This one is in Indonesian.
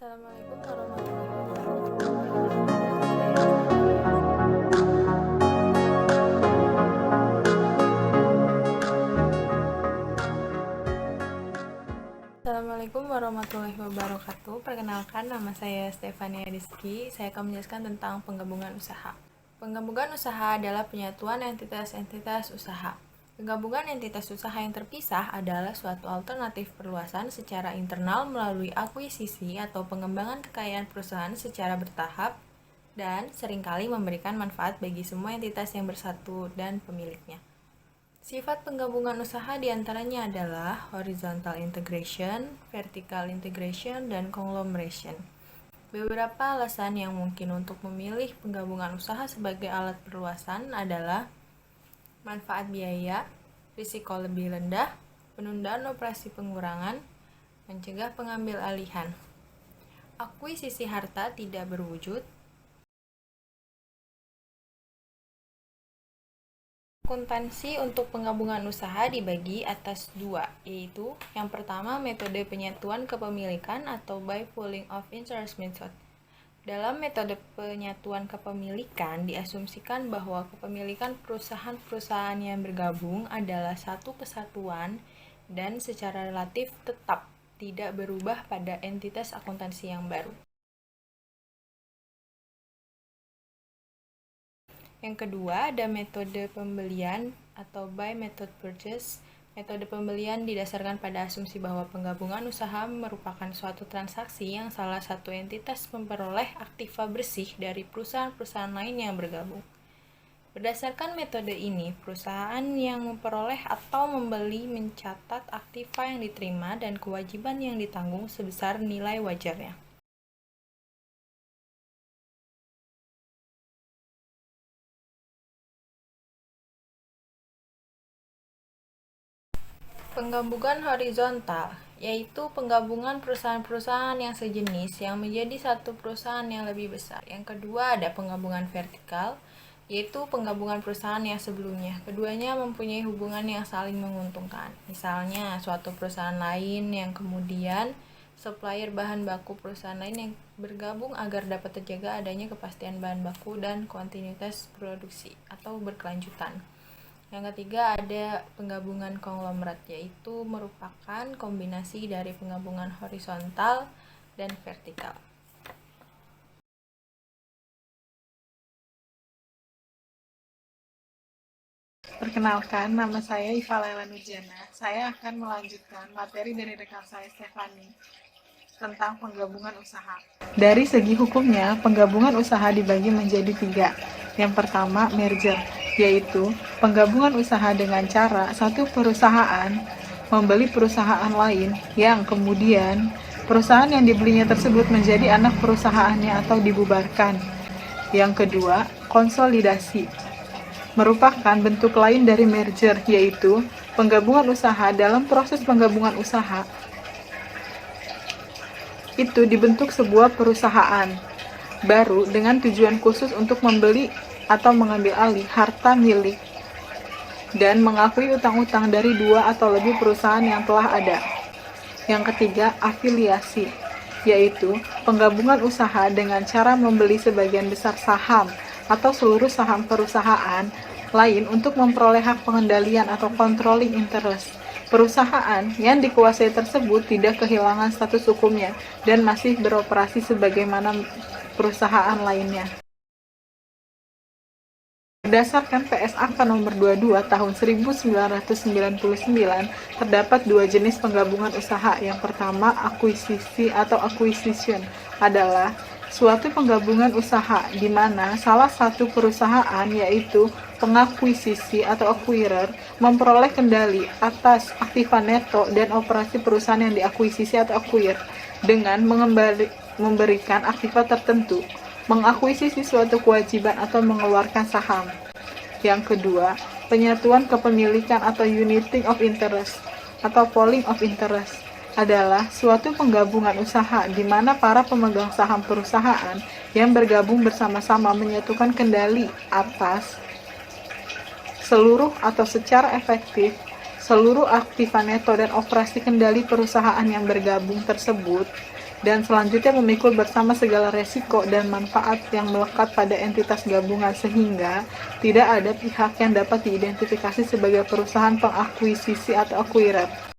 Assalamualaikum warahmatullahi wabarakatuh. Assalamualaikum warahmatullahi wabarakatuh. Perkenalkan, nama saya Stefania Rizky. Saya akan menjelaskan tentang penggabungan usaha. Penggabungan usaha adalah penyatuan entitas-entitas usaha. Penggabungan entitas usaha yang terpisah adalah suatu alternatif perluasan secara internal melalui akuisisi atau pengembangan kekayaan perusahaan secara bertahap dan seringkali memberikan manfaat bagi semua entitas yang bersatu dan pemiliknya. Sifat penggabungan usaha diantaranya adalah horizontal integration, vertical integration, dan conglomeration. Beberapa alasan yang mungkin untuk memilih penggabungan usaha sebagai alat perluasan adalah manfaat biaya, risiko lebih rendah, penundaan operasi pengurangan, mencegah pengambil alihan. Akuisisi harta tidak berwujud. Akuntansi untuk penggabungan usaha dibagi atas dua, yaitu yang pertama metode penyatuan kepemilikan atau by pooling of interest method. Dalam metode penyatuan kepemilikan diasumsikan bahwa kepemilikan perusahaan-perusahaan yang bergabung adalah satu kesatuan dan secara relatif tetap tidak berubah pada entitas akuntansi yang baru. Yang kedua, ada metode pembelian atau buy method purchase. Metode pembelian didasarkan pada asumsi bahwa penggabungan usaha merupakan suatu transaksi yang salah satu entitas memperoleh aktiva bersih dari perusahaan-perusahaan lain yang bergabung. Berdasarkan metode ini, perusahaan yang memperoleh atau membeli mencatat aktiva yang diterima dan kewajiban yang ditanggung sebesar nilai wajarnya. Penggabungan horizontal, yaitu penggabungan perusahaan-perusahaan yang sejenis yang menjadi satu perusahaan yang lebih besar. Yang kedua ada penggabungan vertikal, yaitu penggabungan perusahaan yang sebelumnya. Keduanya mempunyai hubungan yang saling menguntungkan. Misalnya, suatu perusahaan lain yang kemudian supplier bahan baku perusahaan lain yang bergabung agar dapat terjaga adanya kepastian bahan baku dan kontinuitas produksi atau berkelanjutan. Yang ketiga ada penggabungan konglomerat, yaitu merupakan kombinasi dari penggabungan horizontal dan vertikal. Perkenalkan, nama saya Iva Laila Nurjana. Saya akan melanjutkan materi dari rekan saya Stefani tentang penggabungan usaha. Dari segi hukumnya, penggabungan usaha dibagi menjadi 3. Yang pertama, merger, yaitu penggabungan usaha dengan cara satu perusahaan membeli perusahaan lain yang kemudian perusahaan yang dibelinya tersebut menjadi anak perusahaannya atau dibubarkan. Yang kedua, konsolidasi, merupakan bentuk lain dari merger, yaitu penggabungan usaha. Dalam proses penggabungan usaha itu dibentuk sebuah perusahaan baru dengan tujuan khusus untuk membeli atau mengambil alih harta milik dan mengakui utang-utang dari 2 atau lebih perusahaan yang telah ada. Yang ketiga, afiliasi, yaitu penggabungan usaha dengan cara membeli sebagian besar saham atau seluruh saham perusahaan lain untuk memperoleh hak pengendalian atau controlling interest. Perusahaan yang dikuasai tersebut tidak kehilangan status hukumnya dan masih beroperasi sebagaimana perusahaan lainnya. Berdasarkan PSAK nomor 22 tahun 1999, terdapat 2 jenis penggabungan usaha. Yang pertama, akuisisi atau acquisition adalah suatu penggabungan usaha di mana salah satu perusahaan, yaitu pengakuisisi atau acquirer, memperoleh kendali atas aktiva neto dan operasi perusahaan yang diakuisisi atau acquire dengan memberikan aktiva tertentu, mengakuisisi suatu kewajiban atau mengeluarkan saham. Yang kedua, penyatuan kepemilikan atau uniting of interest atau pooling of interest adalah suatu penggabungan usaha di mana para pemegang saham perusahaan yang bergabung bersama-sama menyatukan kendali atas seluruh atau secara efektif seluruh aktiva neto dan operasi kendali perusahaan yang bergabung tersebut dan selanjutnya memikul bersama segala resiko dan manfaat yang melekat pada entitas gabungan, sehingga tidak ada pihak yang dapat diidentifikasi sebagai perusahaan pengakuisisi atau akuirer.